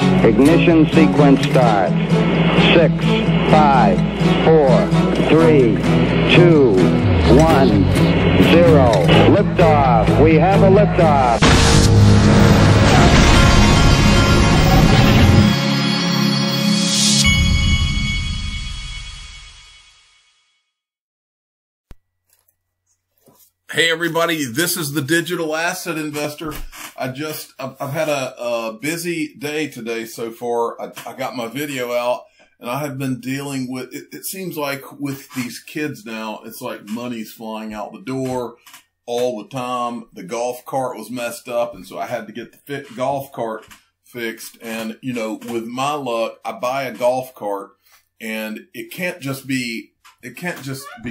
Ignition sequence start. 6, 5, 4, 3, 2, 1, 0. Liftoff. We have a liftoff. Hey everybody, this is the Digital Asset Investor. I've had a busy day today so far. I got my video out and I have been dealing with, it seems like with these kids now, it's like money's flying out the door all the time. The golf cart was messed up and so I had to get the golf cart fixed. And you know, with my luck, I buy a golf cart and it can't just be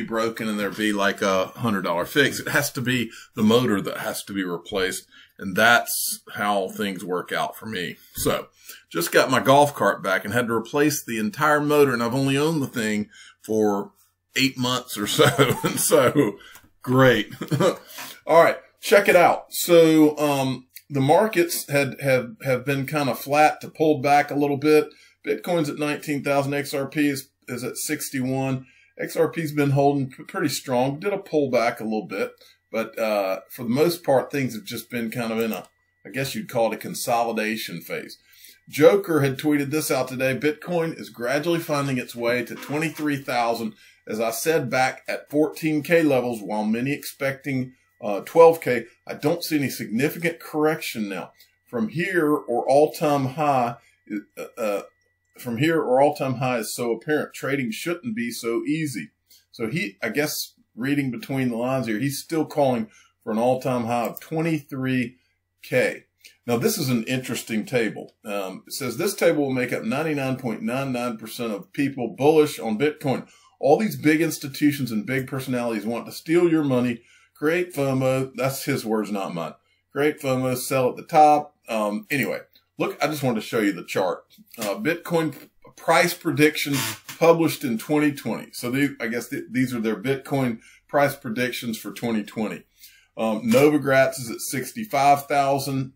broken and there be like $100 fix. It has to be the motor that has to be replaced. And that's how things work out for me. So just got my golf cart back and had to replace the entire motor. And I've only owned the thing for 8 months or so. And so great. All right, check it out. So, the markets have been kind of flat to pulled back a little bit. Bitcoin's at 19,000. XRP is at 61. XRP's been holding pretty strong, did a pullback a little bit, but for the most part, things have just been kind of in a, I guess you'd call it a consolidation phase. Joker had tweeted this out today. Bitcoin is gradually finding its way to 23,000. As I said, back at 14K levels, while many expecting 12K, I don't see any significant correction now. From here or all-time high is so apparent. Trading shouldn't be so easy. So I guess reading between the lines here, he's still calling for an all-time high of 23K. Now, this is an interesting table. It says this table will make up 99.99% of people bullish on Bitcoin. All these big institutions and big personalities want to steal your money, create FOMO. That's his words, not mine. Create FOMO, sell at the top. Anyway. Look, I just wanted to show you the chart. Bitcoin price predictions published in 2020. So I guess these are their Bitcoin price predictions for 2020. Novogratz is at 65,000.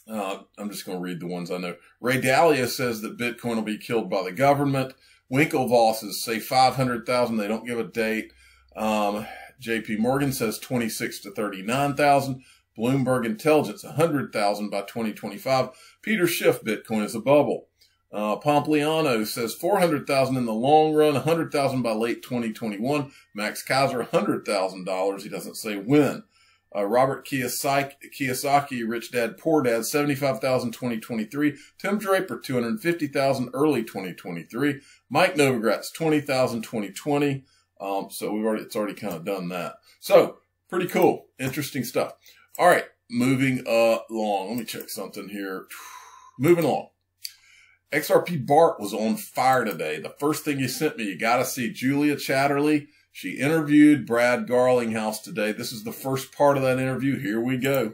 I'm just going to read the ones I know. Ray Dalio says that Bitcoin will be killed by the government. Winklevosses say 500,000. They don't give a date. JP Morgan says 26 to 39,000. Bloomberg Intelligence, 100,000 by 2025. Peter Schiff, Bitcoin is a bubble. Pompliano says 400,000 in the long run, 100,000 by late 2021. Max Kaiser, $100,000. He doesn't say when. Robert Kiyosaki, Rich Dad, Poor Dad, 75,000 2023. Tim Draper, 250,000 early 2023. Mike Novogratz, 20,000 2020. So it's already kind of done that. So pretty cool, interesting stuff. All right, moving along. Let me check something here. Moving along. XRP Bart was on fire today. The first thing he sent me, you got to see Julia Chatterley. She interviewed Brad Garlinghouse today. This is the first part of that interview. Here we go.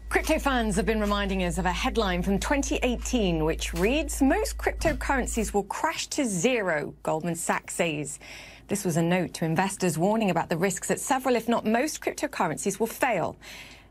Crypto fans have been reminding us of a headline from 2018, which reads, "Most cryptocurrencies will crash to zero," Goldman Sachs says. This was a note to investors warning about the risks that several, if not most, cryptocurrencies will fail.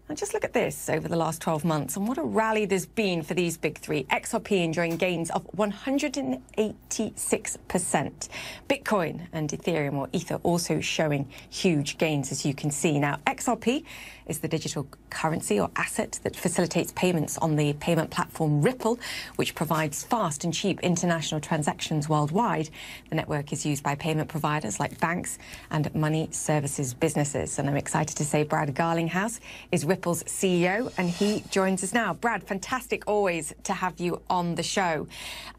Now just look at this over the last 12 months and what a rally there's been for these big three. XRP enjoying gains of 186%. Bitcoin and Ethereum or Ether also showing huge gains, as you can see. Now, XRP is the digital currency or asset that facilitates payments on the payment platform Ripple, which provides fast and cheap international transactions worldwide. The network is used by payment providers like banks and money services businesses. And I'm excited to say Brad Garlinghouse is Ripple's CEO, and he joins us now. Brad, fantastic always to have you on the show.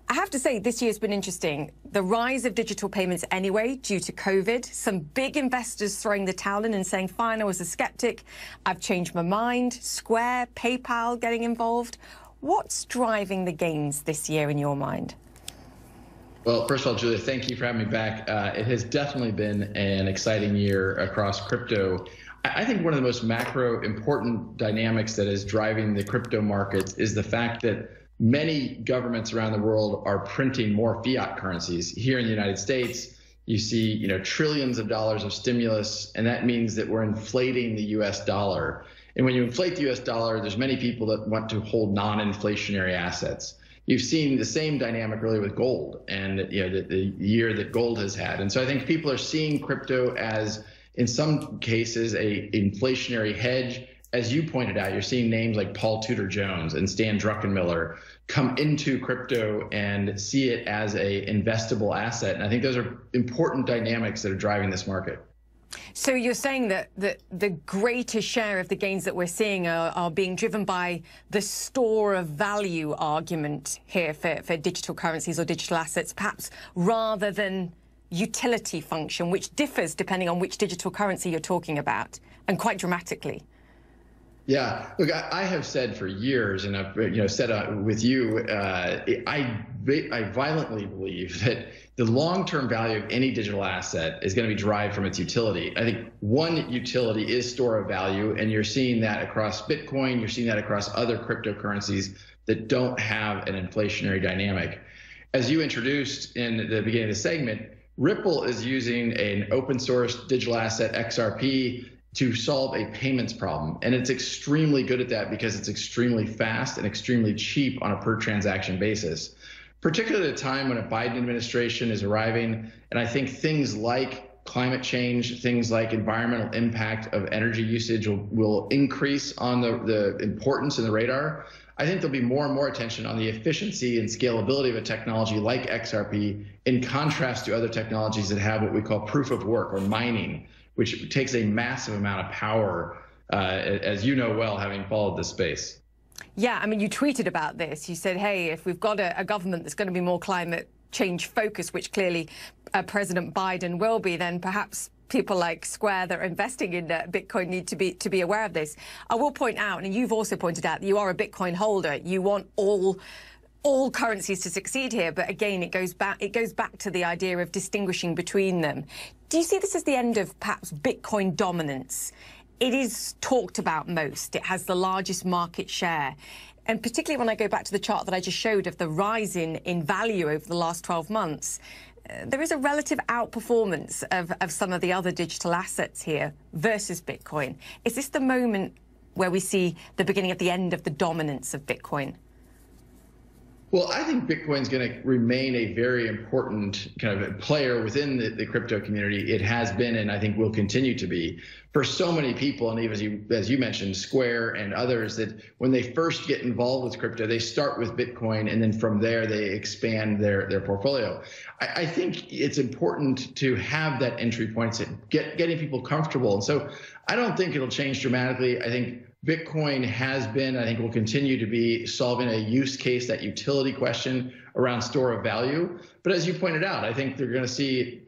I have to say, this year's been interesting. The rise of digital payments anyway, due to COVID. Some big investors throwing the towel in and saying, fine, I was a skeptic. I've changed my mind. Square, PayPal getting involved. What's driving the gains this year in your mind? Well, first of all, Julia, thank you for having me back. It has definitely been an exciting year across crypto. I think one of the most macro important dynamics that is driving the crypto markets is the fact that many governments around the world are printing more fiat currencies. Here in the United States, you see, trillions of dollars of stimulus, and that means that we're inflating the US dollar. And when you inflate the US dollar, there's many people that want to hold non-inflationary assets. You've seen the same dynamic really with gold and the year that gold has had. And so I think people are seeing crypto as, in some cases, a inflationary hedge. As you pointed out, you're seeing names like Paul Tudor Jones and Stan Druckenmiller come into crypto and see it as a investable asset. And I think those are important dynamics that are driving this market. So you're saying that the greater share of the gains that we're seeing are being driven by the store of value argument here for digital currencies or digital assets, perhaps rather than utility function, which differs depending on which digital currency you're talking about, and quite dramatically. Yeah, look, I have said for years, and I've said with you, I violently believe that the long-term value of any digital asset is going to be derived from its utility. I think one utility is store of value, and you're seeing that across Bitcoin. You're seeing that across other cryptocurrencies that don't have an inflationary dynamic. As you introduced in the beginning of the segment, Ripple is using an open source digital asset, XRP, to solve a payments problem. And it's extremely good at that because it's extremely fast and extremely cheap on a per transaction basis, particularly at a time when a Biden administration is arriving. And I think things like climate change, things like environmental impact of energy usage will increase on the importance in the radar. I think there'll be more and more attention on the efficiency and scalability of a technology like XRP in contrast to other technologies that have what we call proof of work or mining, which takes a massive amount of power, as you know well, having followed this space. Yeah, I mean, you tweeted about this. You said, hey, if we've got a government that's going to be more climate change focused, which clearly President Biden will be, then perhaps people like Square that are investing in Bitcoin need to be aware of this. I will point out, and you've also pointed out, that you are a Bitcoin holder. You want all currencies to succeed here, but again, it goes back to the idea of distinguishing between them. Do you see this as the end of perhaps Bitcoin dominance? It is talked about most. It has the largest market share. And particularly when I go back to the chart that I just showed of the rise in value over the last 12 months, there is a relative outperformance of some of the other digital assets here versus Bitcoin. Is this the moment where we see the beginning of the end of the dominance of Bitcoin? Well, I think Bitcoin's going to remain a very important kind of player within the crypto community. It has been, and I think will continue to be, for so many people, and even as you mentioned, Square and others, that when they first get involved with crypto, they start with Bitcoin, and then from there they expand their portfolio. I think it's important to have that entry point, to getting people comfortable. And so I don't think it'll change dramatically. I think Bitcoin has been, I think will continue to be, solving a use case, that utility question around store of value. But as you pointed out, I think they're going to see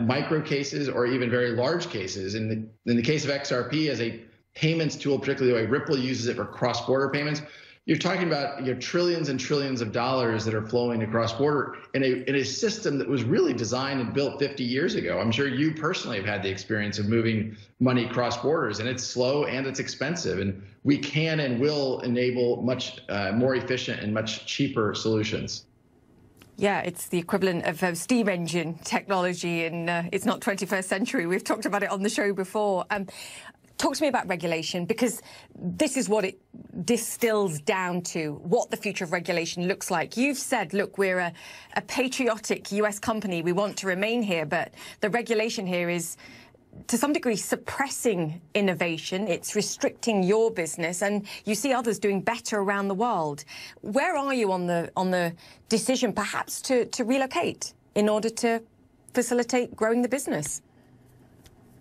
micro cases or even very large cases. In the case of XRP as a payments tool, particularly the way Ripple uses it for cross-border payments, you're talking about trillions and trillions of dollars that are flowing across border in a system that was really designed and built 50 years ago. I'm sure you personally have had the experience of moving money cross borders, and it's slow and it's expensive. And we can and will enable much more efficient and much cheaper solutions. Yeah, it's the equivalent of steam engine technology, and it's not 21st century. We've talked about it on the show before. Talk to me about regulation, because this is what it distills down to, what the future of regulation looks like. You've said, look, we're a patriotic US company. We want to remain here, but the regulation here is, to some degree, suppressing innovation. It's restricting your business, and you see others doing better around the world. Where are you on the decision, perhaps, to relocate in order to facilitate growing the business?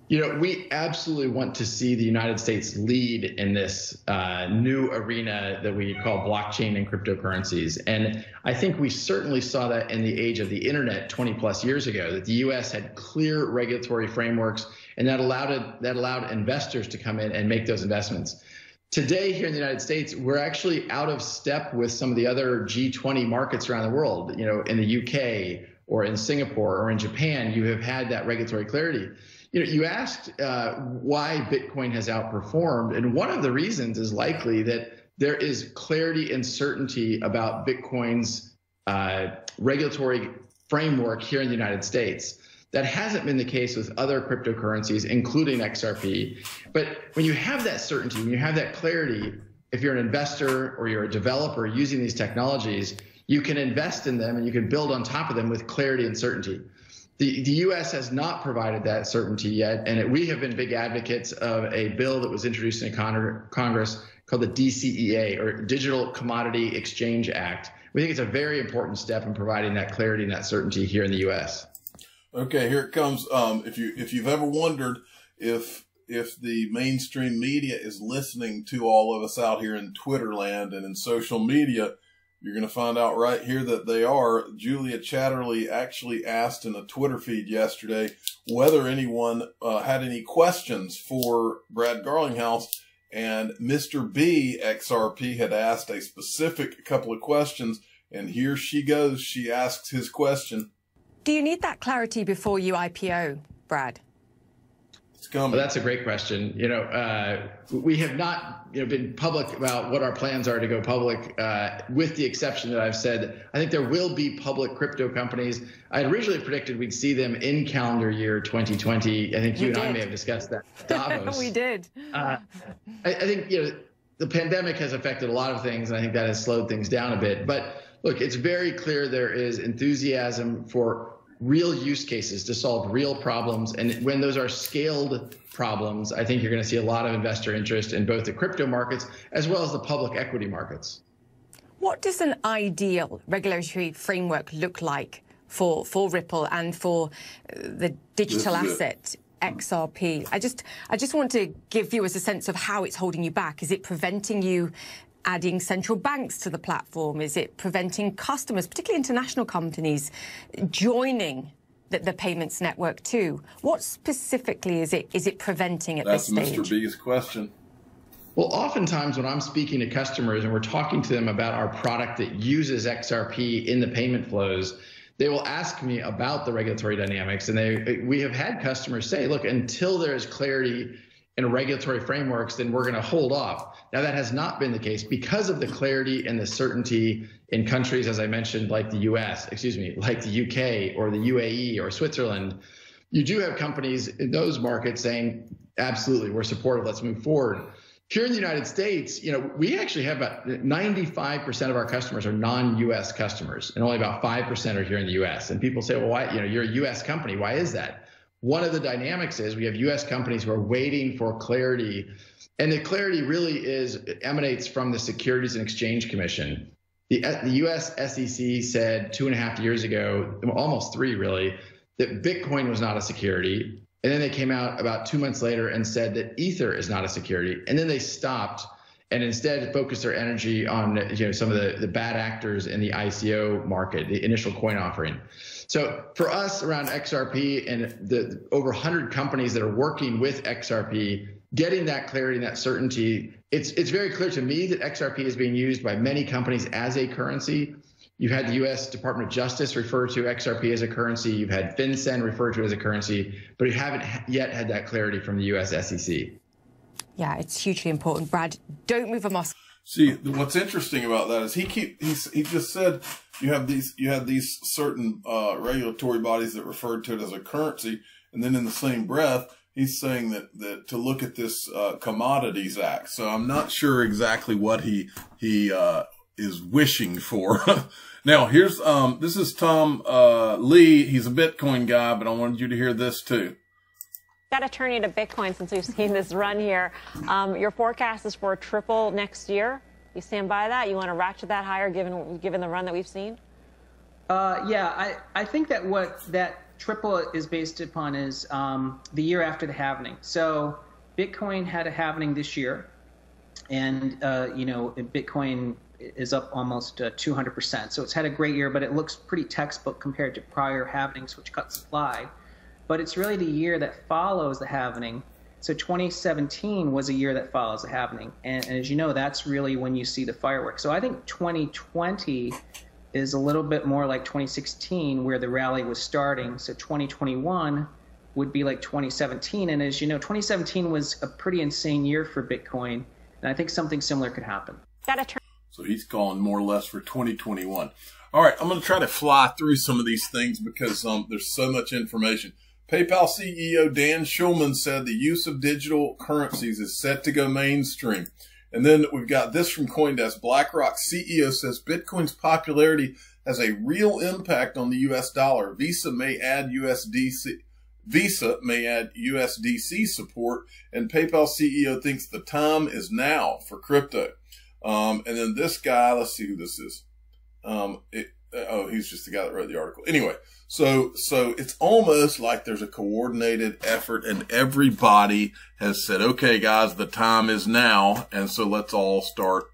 We absolutely want to see the United States lead in this new arena that we call blockchain and cryptocurrencies. And I think we certainly saw that in the age of the internet 20 plus years ago, that the US had clear regulatory frameworks, and that allowed investors to come in and make those investments. Today here in the United States, we're actually out of step with some of the other G20 markets around the world. In the UK or in Singapore or in Japan, you have had that regulatory clarity. You asked why Bitcoin has outperformed, and one of the reasons is likely that there is clarity and certainty about Bitcoin's regulatory framework here in the United States. That hasn't been the case with other cryptocurrencies, including XRP. But when you have that certainty, when you have that clarity, if you're an investor or you're a developer using these technologies, you can invest in them and you can build on top of them with clarity and certainty. The U.S. has not provided that certainty yet, and we have been big advocates of a bill that was introduced in Congress called the DCEA, or Digital Commodity Exchange Act. We think it's a very important step in providing that clarity and that certainty here in the U.S. Okay, here it comes. If you've ever wondered if the mainstream media is listening to all of us out here in Twitter land and in social media, you're going to find out right here that they are. Julia Chatterley actually asked in a Twitter feed yesterday whether anyone had any questions for Brad Garlinghouse, and Mr. B, XRP, had asked a specific couple of questions, and here she goes. She asks his question. Do you need that clarity before you IPO, Brad? Well, that's a great question. We have not been public about what our plans are to go public, with the exception that I've said I think there will be public crypto companies. I originally predicted we'd see them in calendar year 2020. I think you and I may have discussed that at Davos. We did. I think the pandemic has affected a lot of things, and I think that has slowed things down a bit. But look, it's very clear there is enthusiasm for real use cases to solve real problems. And when those are scaled problems, I think you're going to see a lot of investor interest in both the crypto markets as well as the public equity markets. What does an ideal regulatory framework look like for Ripple and for the digital asset XRP? I just want to give viewers a sense of how it's holding you back. Is it preventing you adding central banks to the platform? Is it preventing customers, particularly international companies, joining the payments network too? What specifically is it preventing at this stage? That's Mr. B's question. Well, oftentimes when I'm speaking to customers and we're talking to them about our product that uses XRP in the payment flows, they will ask me about the regulatory dynamics. And we have had customers say, look, until there is clarity in regulatory frameworks, then we're going to hold off. Now, that has not been the case because of the clarity and the certainty in countries, as I mentioned, like the like the UK or the UAE or Switzerland. You do have companies in those markets saying, absolutely, we're supportive, let's move forward. Here in the United States, we actually have about 95% of our customers are non-US customers, and only about 5% are here in the US. And people say, well, why, you're a US company, why is that? One of the dynamics is we have U.S. companies who are waiting for clarity, and the clarity really emanates from the Securities and Exchange Commission. The U.S. SEC said 2.5 years ago, almost 3 really, that Bitcoin was not a security, and then they came out about 2 months later and said that Ether is not a security, and then they stopped and instead focused their energy on some of the bad actors in the ICO market, the initial coin offering. So for us around XRP and the over 100 companies that are working with XRP, getting that clarity and that certainty, it's very clear to me that XRP is being used by many companies as a currency. You've had the U.S. Department of Justice refer to XRP as a currency. You've had FinCEN refer to it as a currency, but you haven't yet had that clarity from the U.S. SEC. Yeah, it's hugely important. Brad, don't move a muscle. See, what's interesting about that is he just said you have these certain regulatory bodies that referred to it as a currency, and then in the same breath he's saying that to look at this Commodities Act. So I'm not sure exactly what he is wishing for. Now here's this is Tom Lee. He's a Bitcoin guy, but I wanted you to hear this too. Got to turn you to Bitcoin since we've seen this run here. Your forecast is for a triple next year. You stand by that? You want to ratchet that higher given the run that we've seen? Yeah, I think that what that triple is based upon is the year after the halving. So Bitcoin had a halving this year, and Bitcoin is up almost 200%. So it's had a great year, but it looks pretty textbook compared to prior halvings, which cut supply. But it's really the year that follows the halving. So 2017 was a year that follows the halving. And as you know, that's really when you see the fireworks. So I think 2020 is a little bit more like 2016, where the rally was starting. So 2021 would be like 2017. And as you know, 2017 was a pretty insane year for Bitcoin. And I think something similar could happen. So he's calling more or less for 2021. All right, I'm going to try to fly through some of these things because there's so much information. PayPal CEO Dan Schulman said the use of digital currencies is set to go mainstream. And then we've got this from CoinDesk. BlackRock CEO says Bitcoin's popularity has a real impact on the U.S. dollar. Visa may add USDC support, and PayPal CEO thinks the time is now for crypto. And then this guy, let's see who this is. He's just the guy that wrote the article. Anyway, so it's almost like there's a coordinated effort and everybody has said, okay, guys, the time is now. And so let's all start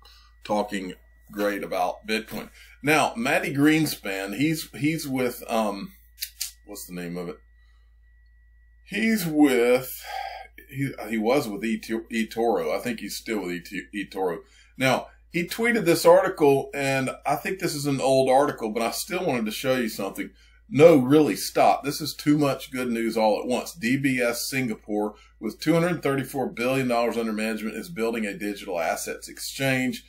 talking great about Bitcoin. Now, Matty Greenspan, he's with, what's the name of it? He was with eToro. I think he's still with eToro. Now, he tweeted this article, and I think this is an old article, but I still wanted to show you something. No, really, stop. This is too much good news all at once. DBS Singapore, with $234 billion under management, is building a digital assets exchange.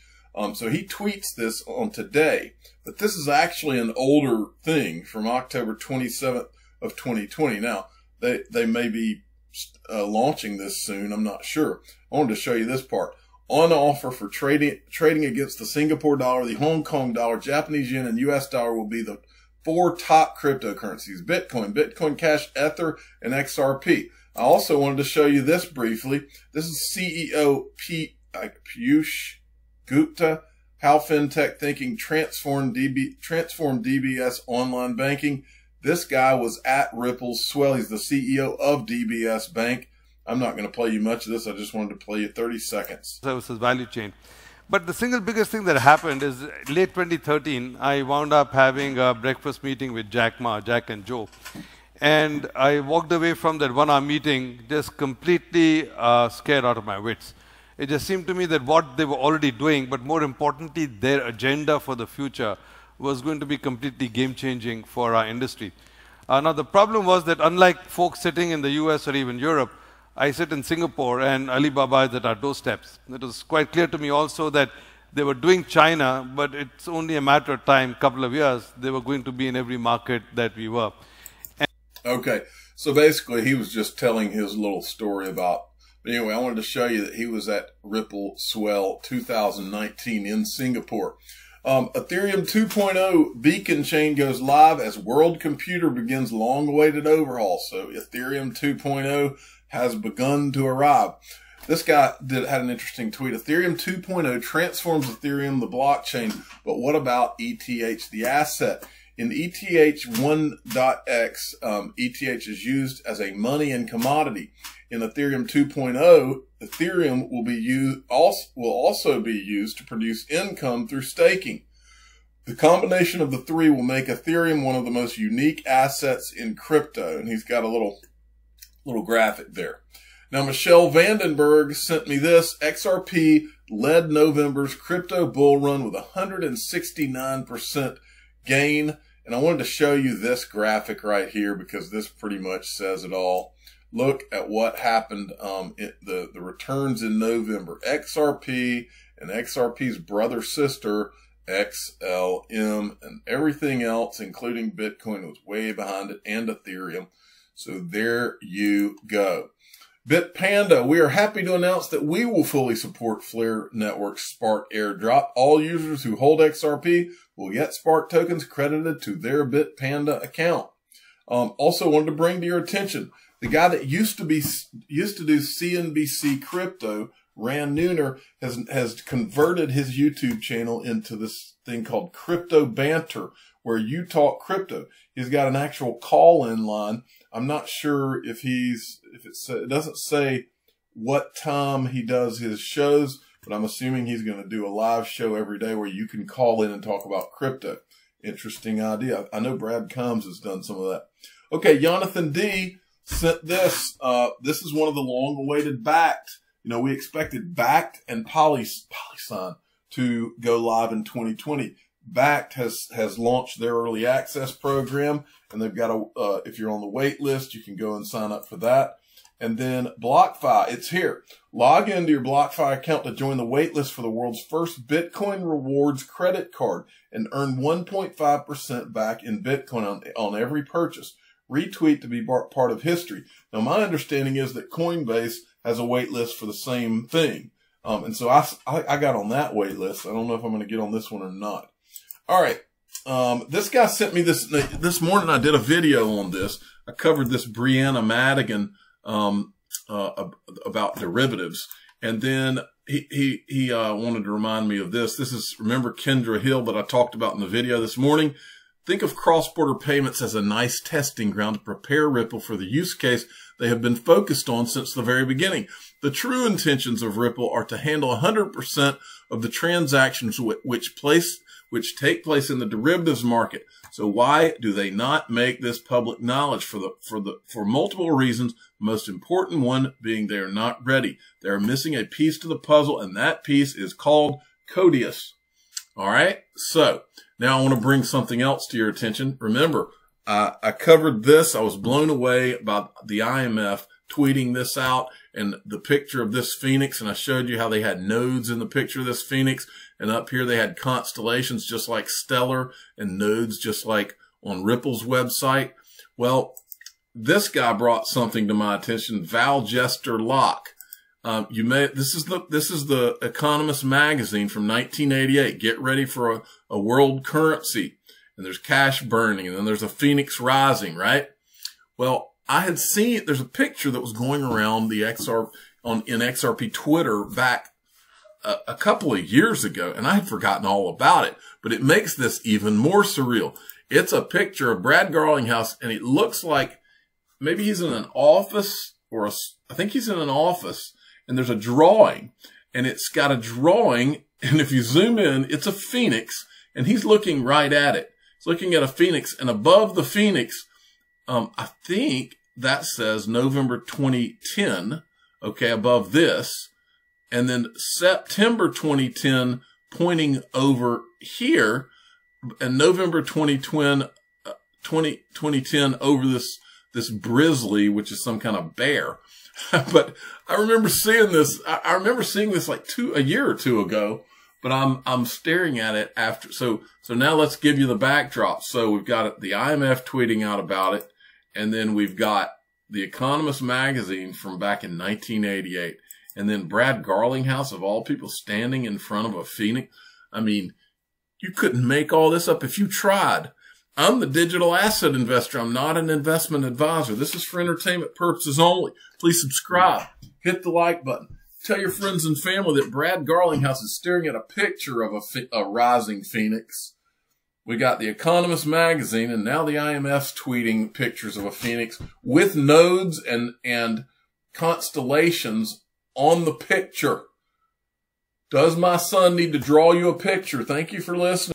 So he tweets this on today, but this is actually an older thing from October 27th of 2020. Now, they may be launching this soon. I'm not sure. I wanted to show you this part. On offer for trading against the Singapore dollar, the Hong Kong dollar, Japanese yen, and U.S. dollar will be the 4 top cryptocurrencies: Bitcoin, Bitcoin Cash, Ether, and XRP. I also wanted to show you this briefly. This is CEO Piyush Gupta. How FinTech Thinking transformed DBS online banking. This guy was at Ripple's swell. He's the CEO of DBS Bank. I'm not going to play you much of this. I just wanted to play you 30 seconds. Services value chain. But the single biggest thing that happened is late 2013, I wound up having a breakfast meeting with Jack and Joe. And I walked away from that 1-hour meeting just completely scared out of my wits. It just seemed to me that what they were already doing, but more importantly, their agenda for the future was going to be completely game-changing for our industry. Now, the problem was that unlike folks sitting in the US or even Europe, I sit in Singapore and Alibaba is at our doorsteps. It was quite clear to me also that they were doing China, but it's only a matter of time, couple of years, they were going to be in every market that we were. Okay, so basically he was just telling his little story about, but anyway, I wanted to show you that he was at Ripple Swell 2019 in Singapore. Ethereum 2.0 beacon chain goes live as world computer begins long-awaited overhaul. So Ethereum 2.0 has begun to arrive. This guy had an interesting tweet. Ethereum 2.0 transforms Ethereum, the blockchain, but what about ETH, the asset? In ETH 1.x, ETH is used as a money and commodity. In Ethereum 2.0, Ethereum will also be used to produce income through staking. The combination of the three will make Ethereum one of the most unique assets in crypto. And he's got a little graphic there. Now, Michelle Vandenberg sent me this. XRP led November's crypto bull run with 169% gain. And I wanted to show you this graphic right here because this pretty much says it all. Look at what happened, the returns in November. XRP and XRP's brother sister, XLM, and everything else, including Bitcoin, was way behind it, and Ethereum. So there you go. Bitpanda, we are happy to announce that we will fully support Flare Network's Spark airdrop. All users who hold XRP will get Spark tokens credited to their Bitpanda account. Also wanted to bring to your attention, the guy that used to do CNBC Crypto, Rand Nooner, has converted his YouTube channel into this thing called Crypto Banter, where you talk crypto. He's got an actual call-in line. I'm not sure if it doesn't say what time he does his shows, but I'm assuming he's going to do a live show every day where you can call in and talk about crypto. Interesting idea. I know Brad Combs has done some of that. Okay, Jonathan D sent this. This is one of the long-awaited Backed. You know, we expected Backed and Polysign to go live in 2020. Backed has launched their early access program, and they've got if you're on the wait list, you can go and sign up for that. And then BlockFi, it's here. Log into your BlockFi account to join the wait list for the world's first Bitcoin rewards credit card and earn 1.5% back in Bitcoin on every purchase. Retweet to be part of history. Now, my understanding is that Coinbase has a wait list for the same thing. And so I got on that wait list. I don't know if I'm going to get on this one or not. All right. This guy sent me this morning. I did a video on this. I covered this Brianna Madigan, about derivatives. And then he wanted to remind me of this. This is, remember Kendra Hill that I talked about in the video this morning? Think of cross-border payments as a nice testing ground to prepare Ripple for the use case they have been focused on since the very beginning. The true intentions of Ripple are to handle 100% of the transactions which take place in the derivatives market. So why do they not make this public knowledge? For multiple reasons, the most important one being they are not ready. They are missing a piece to the puzzle, and that piece is called Codius. All right. So now I want to bring something else to your attention. Remember, I covered this. I was blown away about the IMF tweeting this out and the picture of this Phoenix. And I showed you how they had nodes in the picture of this Phoenix. And up here, they had constellations just like Stellar and nodes just like on Ripple's website. Well, this guy brought something to my attention, Val Jester Locke. This is the Economist magazine from 1988. Get ready for a world currency. And there's cash burning, and then there's a Phoenix rising, right? Well, I had seen, there's a picture that was going around the in XRP Twitter back a couple of years ago, and I had forgotten all about it, but it makes this even more surreal. It's a picture of Brad Garlinghouse, and it looks like maybe he's in an office, I think he's in an office, and there's a drawing, and it's got a drawing, and if you zoom in, it's a Phoenix, and he's looking right at it. He's looking at a Phoenix, and above the Phoenix, I think that says November 2010, okay, above this, and then September 2010 pointing over here, and November 2010 over this Grizzly, which is some kind of bear. But I remember seeing this. I remember seeing this like a year or two ago. But I'm staring at it after. So now let's give you the backdrop. So we've got the IMF tweeting out about it, and then we've got the Economist magazine from back in 1988, and then Brad Garlinghouse of all people standing in front of a Phoenix. I mean, you couldn't make all this up if you tried. I'm the digital asset investor. I'm not an investment advisor. This is for entertainment purposes only. Please subscribe. Hit the like button. Tell your friends and family that Brad Garlinghouse is staring at a picture of a rising Phoenix. We got the Economist magazine, and now the IMF's tweeting pictures of a Phoenix with nodes and constellations on the picture. Does my son need to draw you a picture? Thank you for listening.